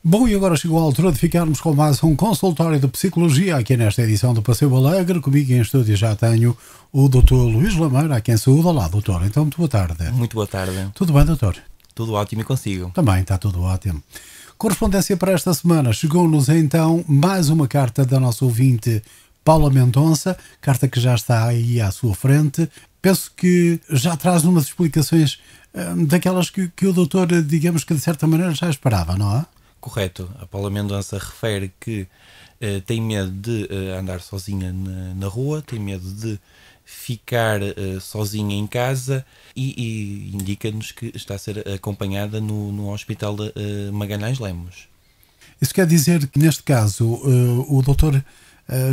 Bom, e agora chegou a altura de ficarmos com mais um consultório de psicologia aqui nesta edição do Passeio Alegre. Comigo em estúdio já tenho o Dr. Luís Lameira, a quem saúde. Olá, doutor. Então, muito boa tarde. Muito boa tarde. Tudo bem, doutor? Tudo ótimo e consigo. Também está tudo ótimo. Correspondência para esta semana. Chegou-nos então mais uma carta da nossa ouvinte Paula Mendonça, carta que já está aí à sua frente. Penso que já traz umas explicações daquelas que o doutor, digamos que de certa maneira já esperava, não é? Correto. A Paula Mendonça refere que tem medo de andar sozinha na rua, tem medo de ficar sozinha em casa e indica-nos que está a ser acompanhada no Hospital de Magalhães Lemos. Isso quer dizer que, neste caso, o doutor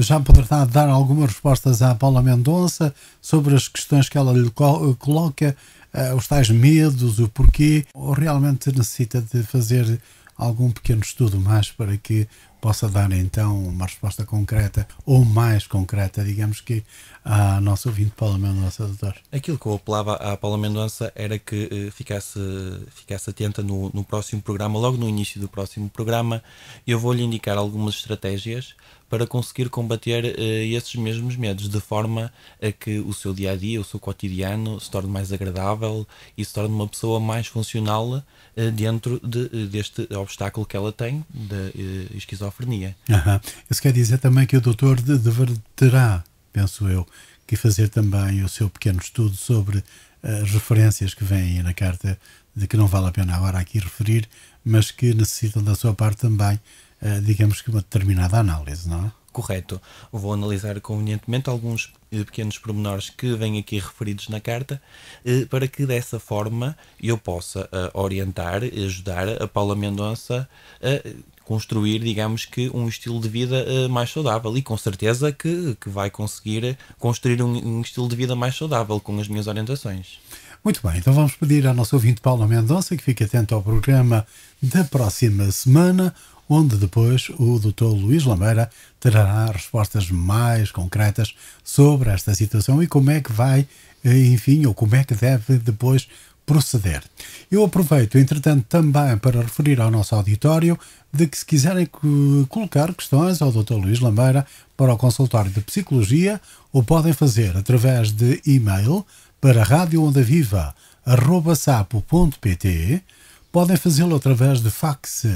já poderá dar algumas respostas à Paula Mendonça sobre as questões que ela lhe coloca, os tais medos, o porquê, ou realmente necessita de fazer algum pequeno estudo mais para que possa dar então uma resposta concreta ou mais concreta, digamos que, à nossa ouvinte Paula Mendonça, doutor? Aquilo que eu apelava à Paula Mendonça era que ficasse atenta no próximo programa, logo no início do próximo programa. Eu vou-lhe indicar algumas estratégias para conseguir combater esses mesmos medos, de forma a que o seu dia-a-dia, o seu cotidiano, se torne mais agradável e se torne uma pessoa mais funcional dentro deste obstáculo que ela tem, da esquizofrenia. Isso quer dizer também que o doutor terá, penso eu, que fazer também o seu pequeno estudo sobre as referências que vêm aí na carta, de que não vale a pena agora aqui referir, mas que necessitam da sua parte também, digamos que uma determinada análise, não é? Correto. Vou analisar convenientemente alguns pequenos pormenores que vêm aqui referidos na carta, para que dessa forma eu possa orientar e ajudar a Paula Mendonça a construir, digamos que, um estilo de vida mais saudável, e com certeza que vai conseguir construir um estilo de vida mais saudável com as minhas orientações. Muito bem, então vamos pedir à nossa ouvinte Paula Mendonça que fique atento ao programa da próxima semana, onde depois o Dr. Luís Lameira terá respostas mais concretas sobre esta situação e como é que vai, enfim, ou como é que deve depois proceder. Eu aproveito, entretanto, também para referir ao nosso auditório de que, se quiserem colocar questões ao Dr. Luís Lameira para o consultório de psicologia, o podem fazer através de e-mail para radioondaviva@sapo.pt, podem fazê-lo através de fax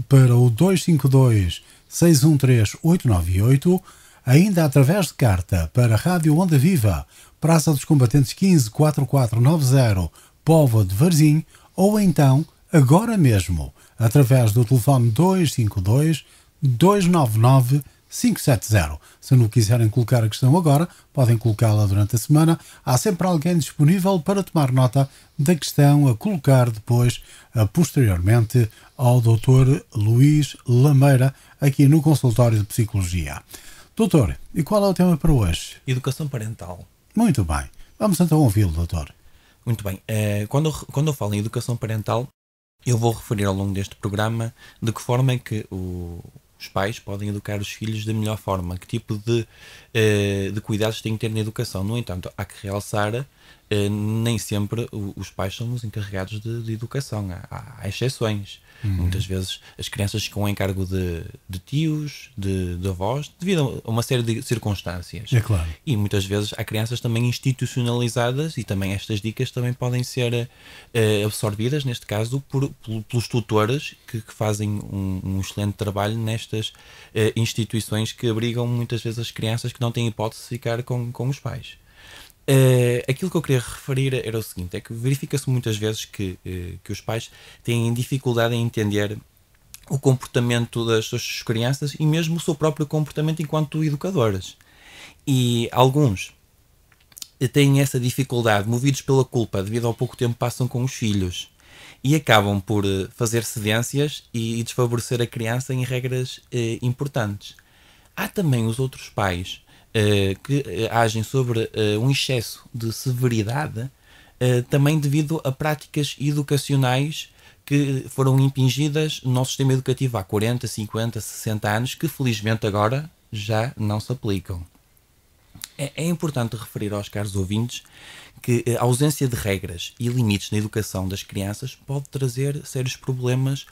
para o 252 613 898, ainda através de carta para Rádio Onda Viva, Praça dos Combatentes 15 4490, Póvoa de Varzim, ou então, agora mesmo, através do telefone 252 299 570. Se não quiserem colocar a questão agora, podem colocá-la durante a semana. Há sempre alguém disponível para tomar nota da questão a colocar depois, posteriormente, ao Dr. Luís Lameira, aqui no consultório de psicologia. Doutor, e qual é o tema para hoje? Educação parental. Muito bem. Vamos então ouvi-lo, doutor. Muito bem. Quando eu falo em educação parental, eu vou referir ao longo deste programa de que forma é que os pais podem educar os filhos da melhor forma, que tipo de cuidados têm que ter na educação. No entanto, há que realçar, nem sempre os pais são os encarregados de educação. Há exceções. Muitas vezes as crianças ficam em cargo de tios, de avós, devido a uma série de circunstâncias. É claro. E muitas vezes há crianças também institucionalizadas, e também estas dicas também podem ser absorvidas, neste caso, pelos tutores que fazem um excelente trabalho nestas instituições que abrigam muitas vezes as crianças que não têm hipótese de ficar com os pais. Aquilo que eu queria referir era o seguinte, é que verifica-se muitas vezes que os pais têm dificuldade em entender o comportamento das suas crianças e mesmo o seu próprio comportamento enquanto educadores. E alguns têm essa dificuldade, movidos pela culpa, devido ao pouco tempo que passam com os filhos, e acabam por fazer cedências e desfavorecer a criança em regras importantes. Há também os outros pais que agem sobre um excesso de severidade, também devido a práticas educacionais que foram impingidas no nosso sistema educativo há 40, 50, 60 anos, que felizmente agora já não se aplicam. É importante referir aos caros ouvintes que a ausência de regras e limites na educação das crianças pode trazer sérios problemas,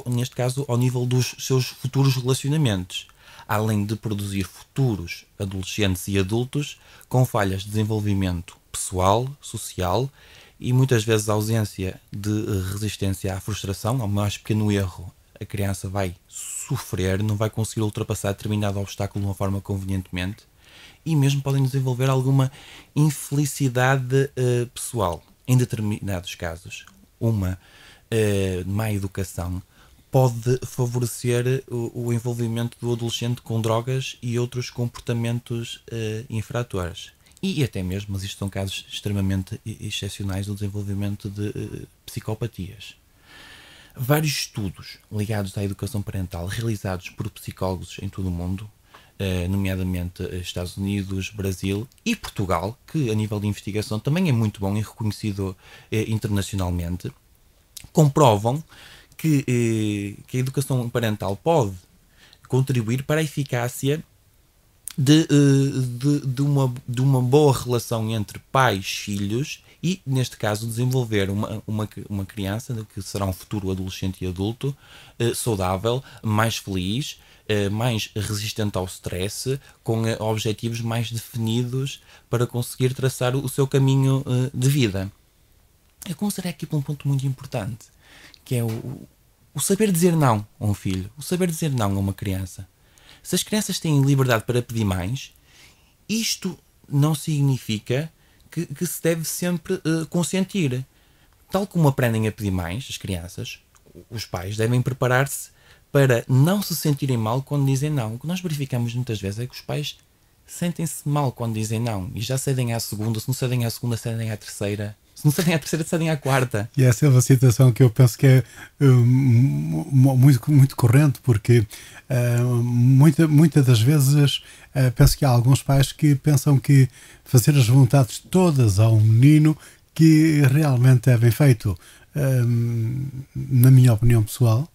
neste caso, ao nível dos seus futuros relacionamentos, além de produzir futuros adolescentes e adultos com falhas de desenvolvimento pessoal, social e muitas vezes a ausência de resistência à frustração. Ao mais pequeno erro, a criança vai sofrer, não vai conseguir ultrapassar determinado obstáculo de uma forma convenientemente e mesmo podem desenvolver alguma infelicidade pessoal. Em determinados casos, uma má educação pode favorecer o envolvimento do adolescente com drogas e outros comportamentos infratores. E até mesmo, mas isto são casos extremamente excepcionais do desenvolvimento de psicopatias. Vários estudos ligados à educação parental realizados por psicólogos em todo o mundo, nomeadamente Estados Unidos, Brasil e Portugal, que a nível de investigação também é muito bom e reconhecido internacionalmente, comprovam que a educação parental pode contribuir para a eficácia de uma boa relação entre pais e filhos e, neste caso, desenvolver uma criança que será um futuro adolescente e adulto saudável, mais feliz, mais resistente ao stress, com objetivos mais definidos para conseguir traçar o seu caminho de vida. Eu considero aqui um ponto muito importante, que é o saber dizer não a um filho, o saber dizer não a uma criança. Se as crianças têm liberdade para pedir mais, isto não significa que se deve sempre consentir. Tal como aprendem a pedir mais, as crianças, os pais devem preparar-se para não se sentirem mal quando dizem não. O que nós verificamos muitas vezes é que os pais sentem-se mal quando dizem não e já cedem à segunda, se não cedem à segunda, cedem à terceira. Se não cedem à terceira, cedem à quarta. E essa é uma situação que eu penso que é muito corrente, porque muitas das vezes penso que há alguns pais que pensam que fazer as vontades todas ao menino que realmente é bem feito. Na minha opinião pessoal,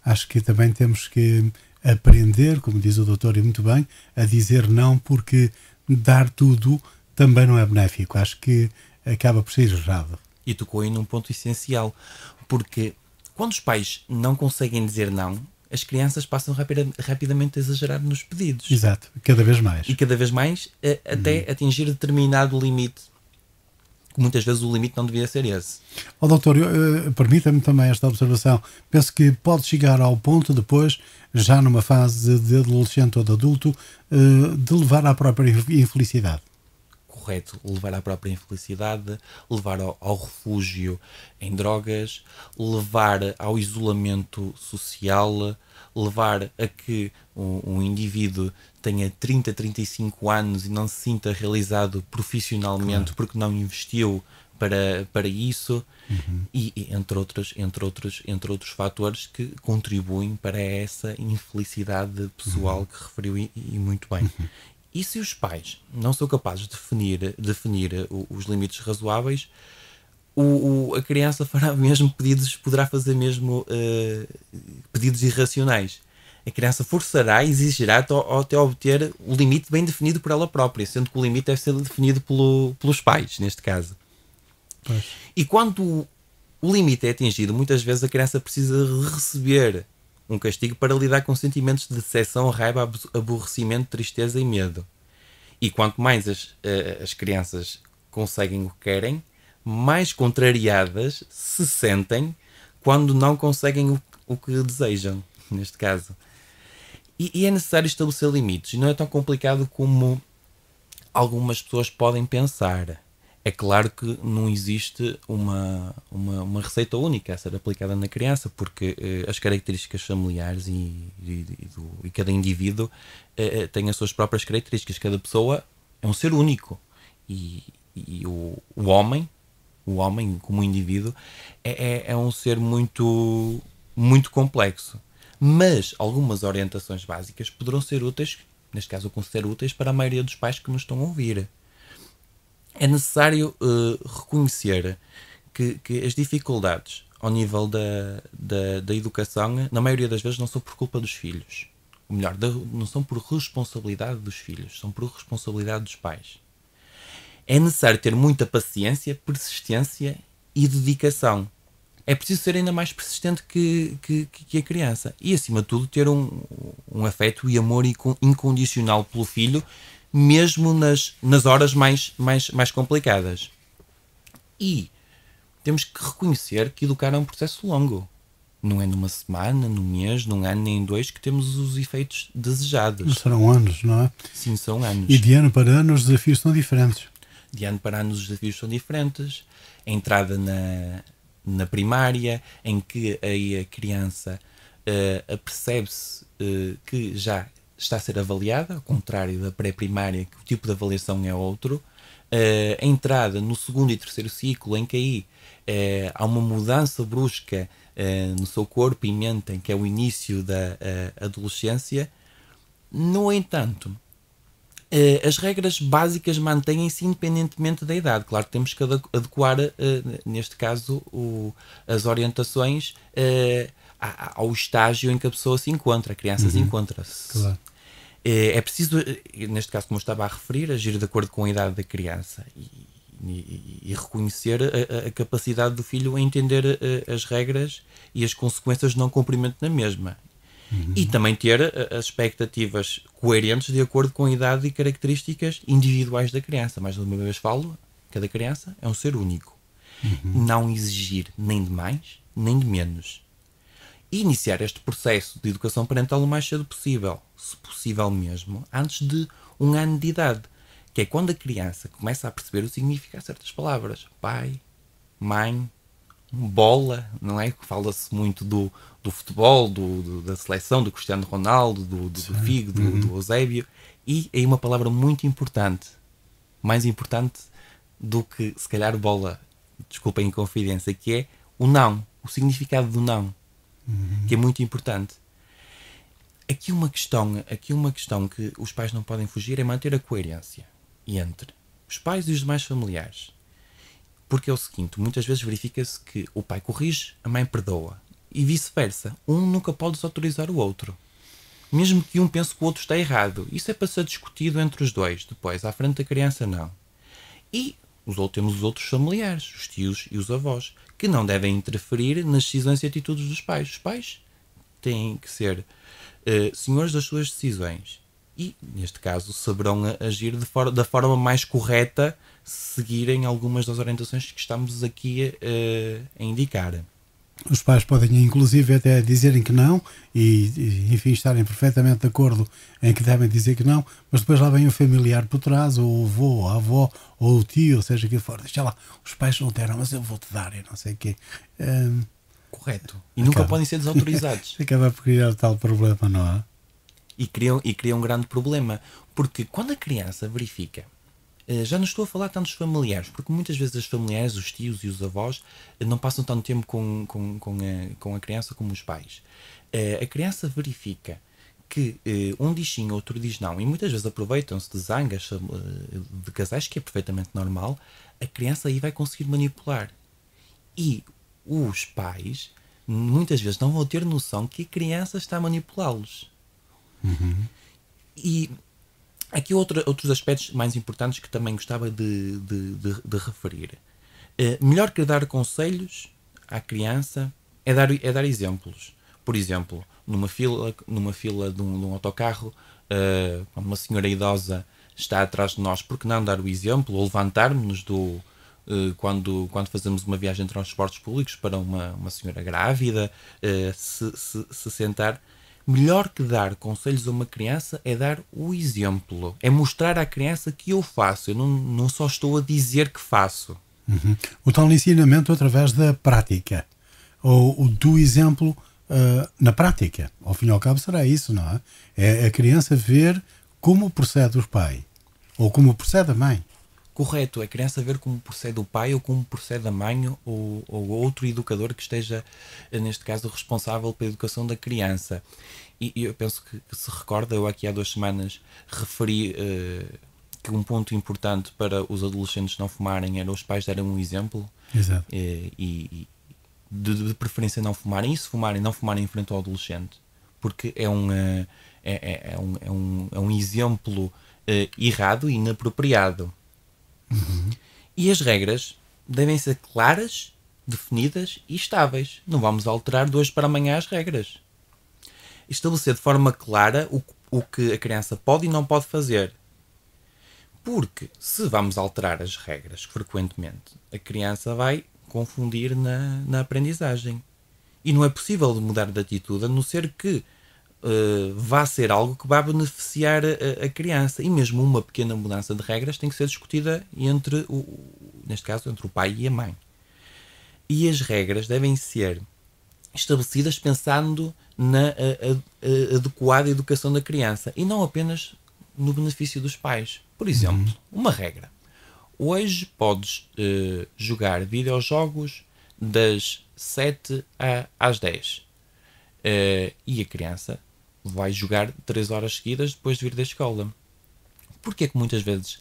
acho que também temos que aprender, como diz o doutor e muito bem, a dizer não, porque dar tudo também não é benéfico. Acho que acaba por ser errado. E tocou aí num ponto essencial, porque quando os pais não conseguem dizer não, as crianças passam rapidamente a exagerar nos pedidos. Exato, cada vez mais. E cada vez mais até atingir determinado limite, que muitas vezes o limite não devia ser esse. Doutor, permita-me também esta observação. Penso que pode chegar ao ponto depois, já numa fase de adolescente ou de adulto, de levar à própria infelicidade. Correto, levar à própria infelicidade, levar ao refúgio em drogas, levar ao isolamento social, levar a que um indivíduo tenha 30, 35 anos e não se sinta realizado profissionalmente, claro, porque não investiu para isso, e entre outros fatores que contribuem para essa infelicidade pessoal que referiu e muito bem. E se os pais não são capazes de definir os limites razoáveis, a criança fará mesmo pedidos, poderá fazer mesmo pedidos irracionais. A criança forçará e exigirá até obter o limite bem definido por ela própria, sendo que o limite deve ser definido pelos pais, neste caso. Pois. E quando o limite é atingido, muitas vezes a criança precisa receber um castigo para lidar com sentimentos de decepção, raiva, aborrecimento, tristeza e medo. E quanto mais as crianças conseguem o que querem, mais contrariadas se sentem quando não conseguem o que desejam, neste caso. E é necessário estabelecer limites. E não é tão complicado como algumas pessoas podem pensar. É claro que não existe uma receita única a ser aplicada na criança, porque as características familiares e cada indivíduo tem as suas próprias características. Cada pessoa é um ser único. E o homem como indivíduo, é um ser muito, muito complexo. Mas algumas orientações básicas poderão ser úteis, neste caso eu considero úteis, para a maioria dos pais que nos estão a ouvir. É necessário reconhecer que as dificuldades ao nível da educação, na maioria das vezes, não são por culpa dos filhos. ou melhor, não são por responsabilidade dos filhos, são por responsabilidade dos pais. É necessário ter muita paciência, persistência e dedicação. É preciso ser ainda mais persistente que a criança. E, acima de tudo, ter um afeto e amor incondicional pelo filho, mesmo nas horas mais complicadas. E temos que reconhecer que educar é um processo longo. Não é numa semana, num mês, num ano, nem em 2 que temos os efeitos desejados. Serão anos, não é? Sim, são anos. E de ano para ano os desafios são diferentes. De ano para ano os desafios são diferentes. A entrada na primária, em que aí a criança apercebe-se que já está a ser avaliada, ao contrário da pré-primária, que o tipo de avaliação é outro. A entrada no segundo e terceiro ciclo, em que aí há uma mudança brusca no seu corpo e mente, em que é o início da adolescência. No entanto, as regras básicas mantêm-se independentemente da idade. Claro que temos que adequar, neste caso, as orientações ao estágio em que a pessoa se encontra, a criança se encontra-se. Claro. É preciso, neste caso, como eu estava a referir, agir de acordo com a idade da criança e reconhecer a capacidade do filho em entender as regras e as consequências de não cumprimento na mesma. E também ter as expectativas coerentes de acordo com a idade e características individuais da criança. Mais uma vez falo, cada criança é um ser único. Não exigir nem de mais, nem de menos. E iniciar este processo de educação parental o mais cedo possível, se possível mesmo, antes de 1 ano de idade, que é quando a criança começa a perceber o significado de certas palavras. Pai, mãe, bola, não é? Fala-se muito do futebol, da seleção, do Cristiano Ronaldo, do Figo, do Eusébio, e aí uma palavra muito importante, mais importante do que, se calhar, bola, desculpem a inconfidência, que é o não, o significado do não, que é muito importante. Aqui uma questão que os pais não podem fugir é manter a coerência entre os pais e os demais familiares. Porque é o seguinte, muitas vezes verifica-se que o pai corrige, a mãe perdoa. E vice-versa. Um nunca pode desautorizar o outro. Mesmo que um pense que o outro está errado. Isso é para ser discutido entre os dois. Depois, à frente da criança, não. E temos os outros familiares, os tios e os avós, que não devem interferir nas decisões e atitudes dos pais. Os pais têm que ser senhores das suas decisões. E, neste caso, saberão agir da forma mais correta se seguirem algumas das orientações que estamos aqui a indicar. Os pais podem, inclusive, até dizerem que não e, enfim, estarem perfeitamente de acordo em que devem dizer que não, mas depois lá vem o familiar por trás, ou o avô, ou a avó, ou o tio, ou seja, que for. Deixa lá, os pais não deram, mas eu vou-te dar, e não sei o quê. Correto. E nunca podem ser desautorizados. Acaba por criar tal problema, não é? E cria um grande problema. Porque quando a criança verifica, já não estou a falar tanto dos familiares, porque muitas vezes os familiares, os tios e os avós, não passam tanto tempo com a criança como os pais. A criança verifica que um diz sim, outro diz não, e muitas vezes aproveitam-se de zangas de casais, que é perfeitamente normal. A criança aí vai conseguir manipular. E os pais muitas vezes não vão ter noção que a criança está a manipulá-los. E aqui outros aspectos mais importantes que também gostava de referir. Melhor que dar conselhos à criança é dar exemplos. Por exemplo, numa fila de um autocarro, uma senhora idosa está atrás de nós, por que não dar o exemplo ou levantarmos-nos quando fazemos uma viagem de transportes públicos para uma senhora grávida, se sentar. Melhor que dar conselhos a uma criança é dar o exemplo. É mostrar à criança que eu faço. Eu não só estou a dizer que faço. O tal ensinamento através da prática. Ou do exemplo na prática. Ao fim e ao cabo será isso, não é? É a criança ver como procede o pai. Ou como procede a mãe. Correto. É a criança ver como procede o pai ou como procede a mãe ou outro educador que esteja, neste caso, responsável pela educação da criança. E eu penso que se recorda, eu aqui há 2 semanas referi que um ponto importante para os adolescentes não fumarem era os pais darem um exemplo. Exato. E de preferência não fumarem. E se fumarem, não fumarem em frente ao adolescente. Porque é é um exemplo errado e inapropriado. E as regras devem ser claras, definidas e estáveis. Não vamos alterar de hoje para amanhã as regras. Estabelecer de forma clara o que a criança pode e não pode fazer. Porque se vamos alterar as regras frequentemente, a criança vai confundir na aprendizagem. E não é possível mudar de atitude, a não ser que vá ser algo que vá beneficiar a criança. E mesmo uma pequena mudança de regras tem que ser discutida neste caso, entre o pai e a mãe. E as regras devem ser estabelecidas pensando na adequada educação da criança e não apenas no benefício dos pais. Por exemplo, uma regra. Hoje podes jogar videojogos das 7 às 10. E a criança vai jogar 3 horas seguidas depois de vir da escola. Porquê que muitas vezes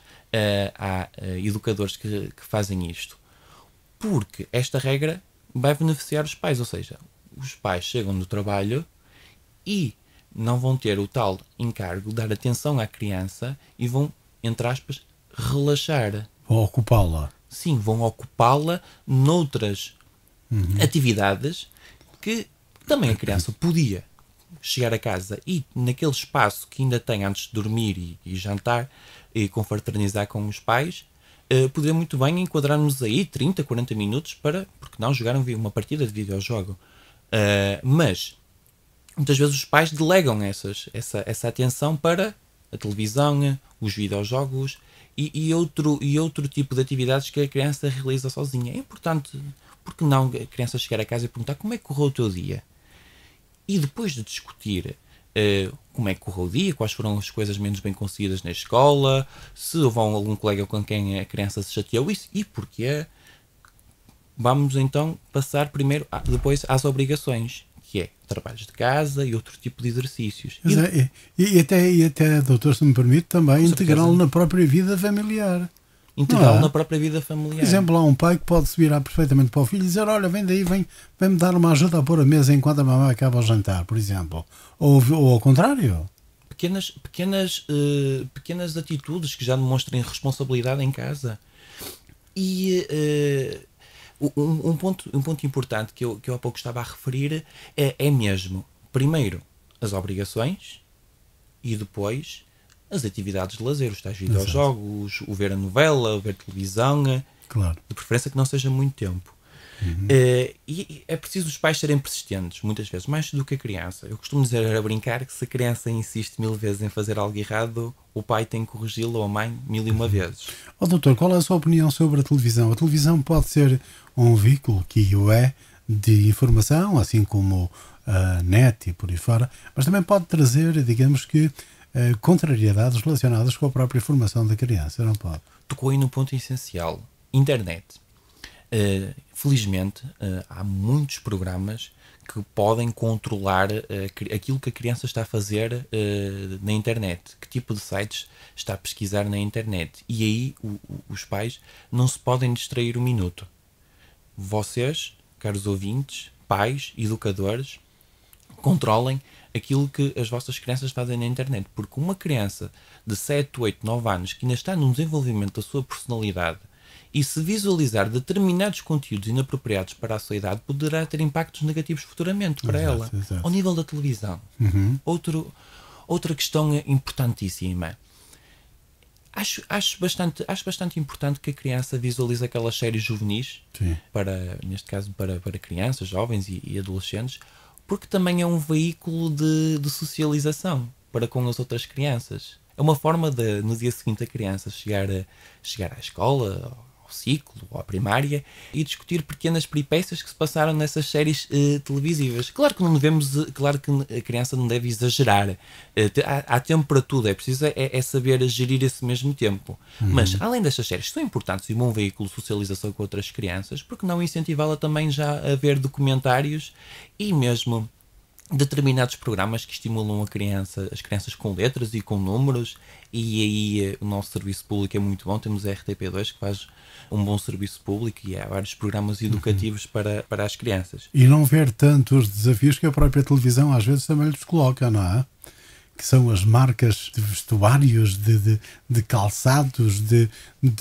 há educadores que fazem isto? Porque esta regra vai beneficiar os pais, ou seja, os pais chegam do trabalho e não vão ter o tal encargo de dar atenção à criança e vão, entre aspas, relaxar. Vão ocupá-la. Sim, vão ocupá-la noutras atividades que também a criança podia chegar a casa e naquele espaço que ainda tem antes de dormir e jantar e confraternizar com os pais, poderia muito bem enquadrar-nos aí 30, 40 minutos para, porque não, jogar uma partida de videojogo. Mas muitas vezes os pais delegam essa atenção para a televisão, os videojogos e outro tipo de atividades que a criança realiza sozinha. É importante, porque não a criança chegar a casa e perguntar como é que correu o teu dia? E depois de discutir como é que correu o dia, quais foram as coisas menos bem conseguidas na escola, se houve algum colega com quem a criança se chateou e porquê, vamos então passar depois às obrigações, que é trabalhos de casa e outro tipo de exercícios. E até, doutor, se me permite, também integrá-lo na própria vida familiar. Integrá-lo na própria vida familiar. Por exemplo, há um pai que pode se virar perfeitamente para o filho e dizer: olha, vem daí, vem-me dar uma ajuda a pôr a mesa enquanto a mamãe acaba o jantar, por exemplo. Ou ao contrário. Pequenas atitudes que já demonstrem responsabilidade em casa. E um ponto importante que eu há pouco estava a referir é mesmo, primeiro, as obrigações e depois as atividades de lazer, os tais videojogos, o ver a novela, o ver televisão, claro. De preferência que não seja muito tempo. E é preciso os pais serem persistentes, muitas vezes, mais do que a criança. Eu costumo dizer a brincar que se a criança insiste 1000 vezes em fazer algo errado, o pai tem que corrigi-lo, ou a mãe 1001 vezes. Doutor, qual é a sua opinião sobre a televisão? A televisão pode ser um veículo, que o é, de informação, assim como a net e por aí fora, mas também pode trazer, digamos que, contrariedades relacionadas com a própria formação da criança, não pode? Tocou aí no ponto essencial. Internet. Felizmente, há muitos programas que podem controlar aquilo que a criança está a fazer na internet. Que tipo de sites está a pesquisar na internet. E aí os pais não se podem distrair um minuto. Vocês, caros ouvintes, pais, educadores, controlem aquilo que as vossas crianças fazem na internet. Porque uma criança de 7, 8, 9 anos que ainda está no desenvolvimento da sua personalidade e se visualizar determinados conteúdos inapropriados para a sua idade, poderá ter impactos negativos futuramente para ela. Exato. Ao nível da televisão. Outra questão importantíssima. Acho bastante importante que a criança visualize aquelas séries juvenis, neste caso para crianças, jovens e adolescentes, porque também é um veículo de socialização para com as outras crianças. É uma forma de, no dia seguinte, a criança chegar à escola, ao ciclo, ou à primária, e discutir pequenas peripécias que se passaram nessas séries televisivas. Claro que a criança não deve exagerar. Há tempo para tudo. É preciso saber gerir esse mesmo tempo. Mas, além destas séries, são importantes e um bom veículo de socialização com outras crianças, porque não incentivá-la também já a ver documentários e mesmo determinados programas que estimulam as crianças com letras e com números, e aí o nosso serviço público é muito bom. Temos a RTP2 que faz um bom serviço público e há vários programas educativos para as crianças. E não ver tanto os desafios que a própria televisão às vezes também lhes coloca, não é? que são as marcas de vestuários, de calçados, de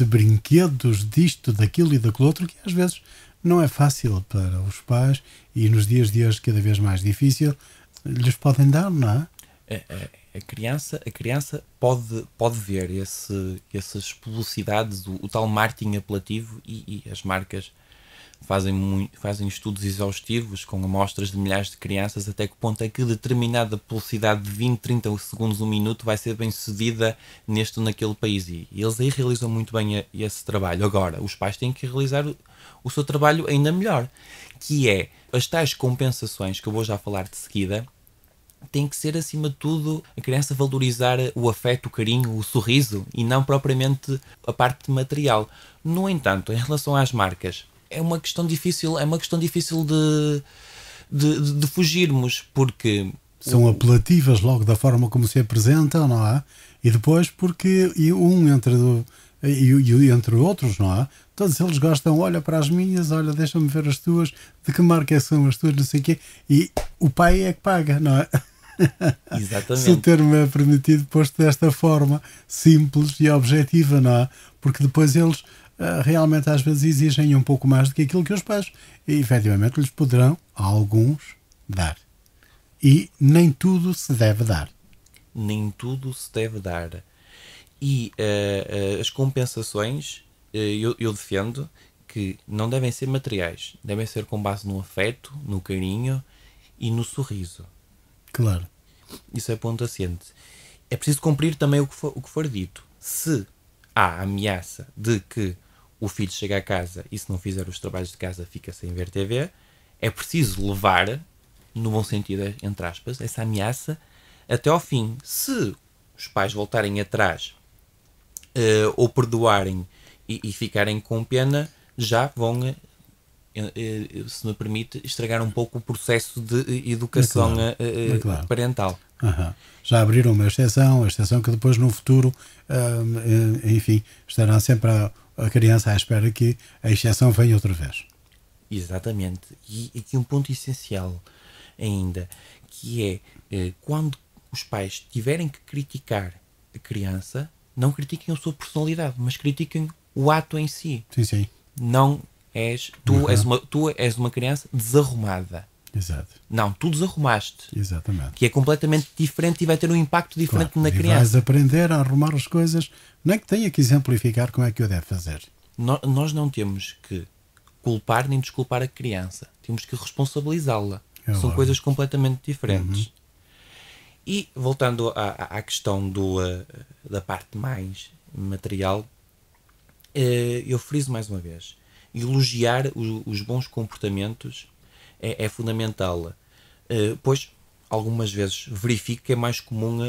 brinquedos, disto, daquilo e daquilo outro, que às vezes não é fácil para os pais e nos dias de hoje cada vez mais difícil, lhes podem dar, não é? A criança pode ver essas publicidades, o tal marketing apelativo, e as marcas fazem estudos exaustivos com amostras de milhares de crianças até que ponto é que determinada publicidade de 20, 30 segundos, um minuto vai ser bem sucedida neste ou naquele país, e eles aí realizam muito bem esse trabalho. Agora, os pais têm que realizar o seu trabalho ainda melhor, que é as tais compensações que eu vou já falar de seguida. Tem que ser, acima de tudo, a criança valorizar o afeto, o carinho, o sorriso e não propriamente a parte material. No entanto, em relação às marcas, é uma questão difícil de fugirmos, porque são apelativas logo da forma como se apresentam, não é? E depois porque entre outros, não é? Todos eles gostam, olha para as minhas, olha, deixa-me ver as tuas, de que marca são as tuas, não sei o quê, e o pai é que paga, não é? Exatamente. Se o termo é permitido, posto desta forma simples e objetiva, não é? Porque depois eles realmente às vezes exigem um pouco mais do que aquilo que os pais efetivamente lhes poderão, alguns, dar. E nem tudo se deve dar. Nem tudo se deve dar. E as compensações, eu defendo que não devem ser materiais, devem ser com base no afeto, no carinho e no sorriso. Claro. Isso é ponto assente. É preciso cumprir também o que for dito. Se há ameaça de que o filho chega a casa e, se não fizer os trabalhos de casa, fica sem ver TV, é preciso levar, no bom sentido, entre aspas, essa ameaça até ao fim. Se os pais voltarem atrás ou perdoarem e ficarem com pena, já vão, se me permite, estragar um pouco o processo de educação claro. parental. Uhum. Já abriram uma exceção que depois no futuro, enfim, estará sempre a criança à espera que a exceção venha outra vez. Exatamente. E aqui um ponto essencial ainda, que é quando os pais tiverem que criticar a criança, não critiquem a sua personalidade, mas critiquem o ato em si. Sim, sim. Não és... Tu és uma criança desarrumada. Exato. Não, tu desarrumaste. Exatamente. Que é completamente diferente e vai ter um impacto diferente na criança. E vais aprender a arrumar as coisas, nem que tenha que exemplificar como é que o deve fazer. Nós não temos que culpar nem desculpar a criança. Temos que responsabilizá-la. São coisas completamente diferentes. E voltando à questão da parte mais material, eu friso mais uma vez. Elogiar os bons comportamentos é fundamental. Pois, algumas vezes verifico que é mais comum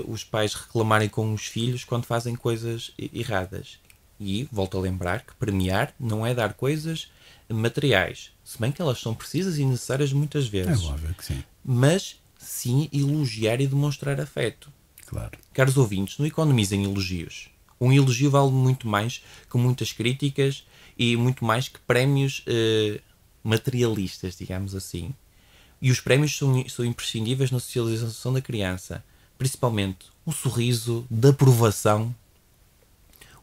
os pais reclamarem com os filhos quando fazem coisas erradas. E volto a lembrar que premiar não é dar coisas materiais, se bem que elas são precisas e necessárias muitas vezes. É óbvio que sim. Mas sim elogiar e demonstrar afeto. Claro. Caros ouvintes, não economizem elogios. Um elogio vale muito mais que muitas críticas e muito mais que prémios materialistas, digamos assim. E os prémios são imprescindíveis na socialização da criança. Principalmente um sorriso de aprovação,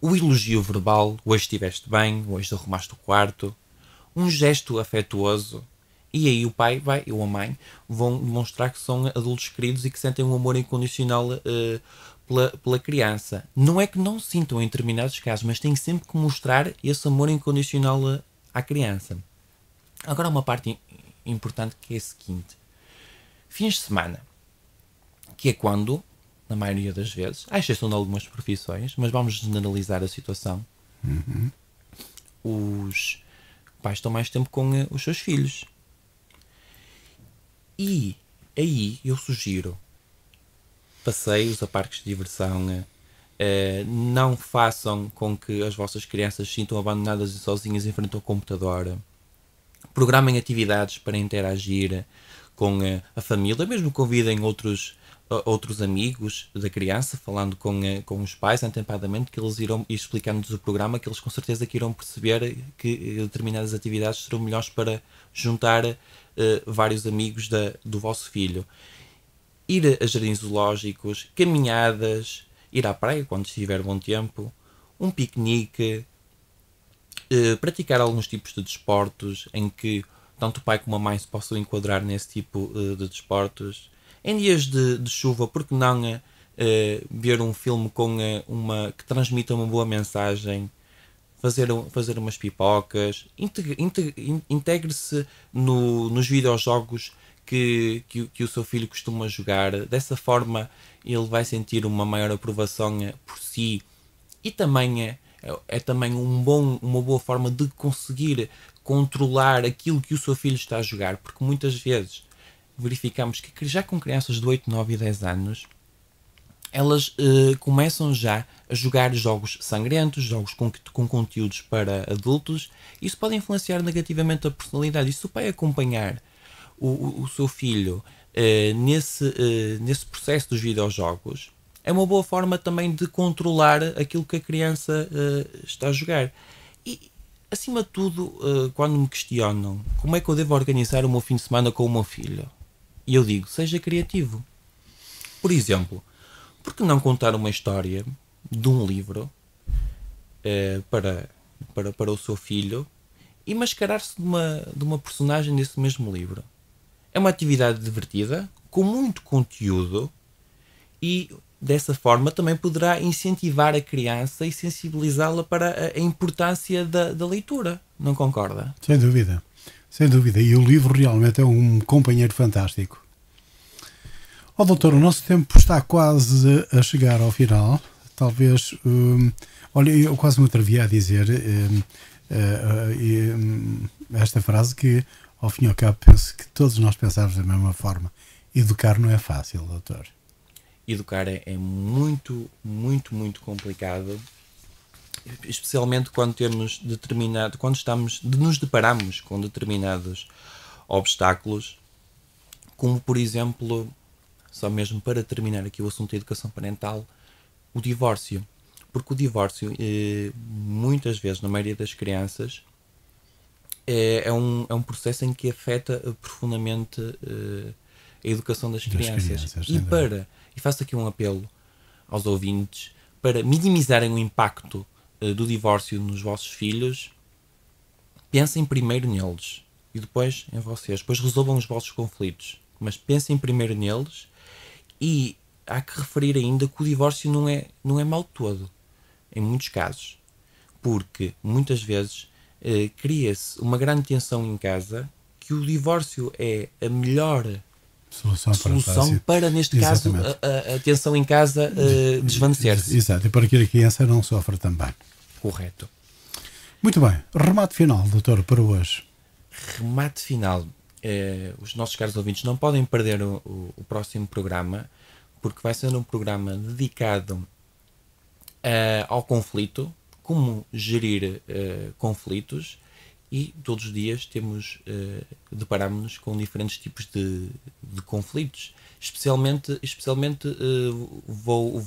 o elogio verbal, hoje estiveste bem, hoje arrumaste o quarto, um gesto afetuoso, e aí o pai ou a mãe vão demonstrar que são adultos queridos e que sentem um amor incondicional pela criança. Não é que não sintam em determinados casos, mas têm sempre que mostrar esse amor incondicional à criança. Agora uma parte importante, que é a seguinte: fins de semana, que é quando, na maioria das vezes, à exceção de algumas profissões, mas vamos generalizar a situação, os pais estão mais tempo com os seus filhos. E aí eu sugiro passeios a parques de diversão. Não façam com que as vossas crianças se sintam abandonadas e sozinhas em frente ao computador. Programem atividades para interagir com a família, mesmo convidem outros amigos da criança, falando com os pais antepadamente, que eles irão explicando-nos o programa, que eles com certeza que irão perceber que determinadas atividades serão melhores para juntar vários amigos do vosso filho. ir a jardins zoológicos, caminhadas, ir à praia quando estiver bom tempo, um piquenique, praticar alguns tipos de desportos em que tanto o pai como a mãe se possam enquadrar nesse tipo de desportos. Em dias de chuva, porque não ver um filme com que transmita uma boa mensagem, fazer umas pipocas, integre-se nos videojogos que o seu filho costuma jogar. Dessa forma ele vai sentir uma maior aprovação por si, e também é também uma boa forma de conseguir controlar aquilo que o seu filho está a jogar, porque muitas vezes verificamos que já com crianças de 8, 9 e 10 anos elas começam já a jogar jogos sangrentos, jogos com conteúdos para adultos. Isso pode influenciar negativamente a personalidade. E se o pai acompanhar o seu filho nesse processo dos videojogos, é uma boa forma também de controlar aquilo que a criança está a jogar. E, acima de tudo, quando me questionam como é que eu devo organizar o meu fim de semana com o meu filho, e eu digo, seja criativo. Por exemplo, por que não contar uma história de um livro para o seu filho e mascarar-se de uma personagem desse mesmo livro? É uma atividade divertida, com muito conteúdo, e dessa forma também poderá incentivar a criança e sensibilizá-la para a importância da leitura. Não concorda? Sem dúvida. Sem dúvida. E o livro realmente é um companheiro fantástico. Ó doutor, o nosso tempo está quase a chegar ao final. Talvez... olha, eu quase me atrevi a dizer esta frase que, ao fim e ao cabo, penso que todos nós pensamos da mesma forma. Educar não é fácil, doutor. Educar é muito, muito, muito complicado, especialmente quando nos deparamos com determinados obstáculos, como por exemplo, só mesmo para terminar aqui o assunto da educação parental, o divórcio. Porque o divórcio, muitas vezes, na maioria das crianças, é um processo em que afeta profundamente a educação das crianças. E faço aqui um apelo aos ouvintes para minimizarem o impacto do divórcio nos vossos filhos. Pensem primeiro neles e depois em vocês. Depois resolvam os vossos conflitos. Mas pensem primeiro neles, e há que referir ainda que o divórcio não é mau todo, em muitos casos. Porque muitas vezes cria-se uma grande tensão em casa, que o divórcio é a melhor solução para, neste caso, a tensão em casa desvanecer-se. Exato, e para que a criança não sofra também. Correto. Muito bem. Remate final, doutor, para hoje. Remate final. Os nossos caros ouvintes não podem perder o próximo programa, porque vai ser um programa dedicado ao conflito, como gerir conflitos. E todos os dias deparamos-nos com diferentes tipos de conflitos. Especialmente vou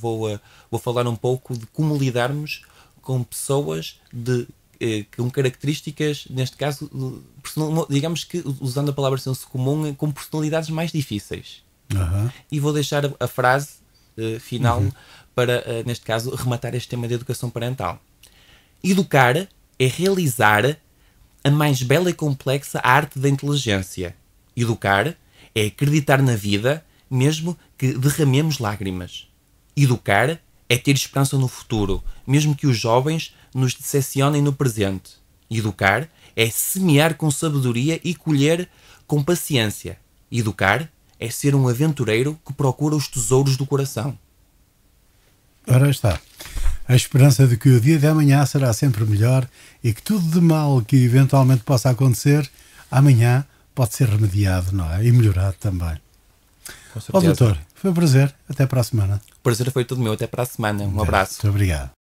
falar um pouco de como lidarmos com pessoas com características, neste caso, digamos que, usando a palavra senso comum, com personalidades mais difíceis. Uhum. E vou deixar a frase final para, neste caso, rematar este tema de educação parental. Educar é realizar a mais bela e complexa arte da inteligência. Educar é acreditar na vida, mesmo que derramemos lágrimas. Educar é ter esperança no futuro, mesmo que os jovens nos decepcionem no presente. Educar é semear com sabedoria e colher com paciência. Educar é ser um aventureiro que procura os tesouros do coração. Ora está. A esperança de que o dia de amanhã será sempre melhor e que tudo de mal que eventualmente possa acontecer, amanhã pode ser remediado, não é? E melhorado também. Com certeza. Ó doutor, foi um prazer. Até para a semana. O prazer foi todo meu. Até para a semana. Um abraço. Muito obrigado.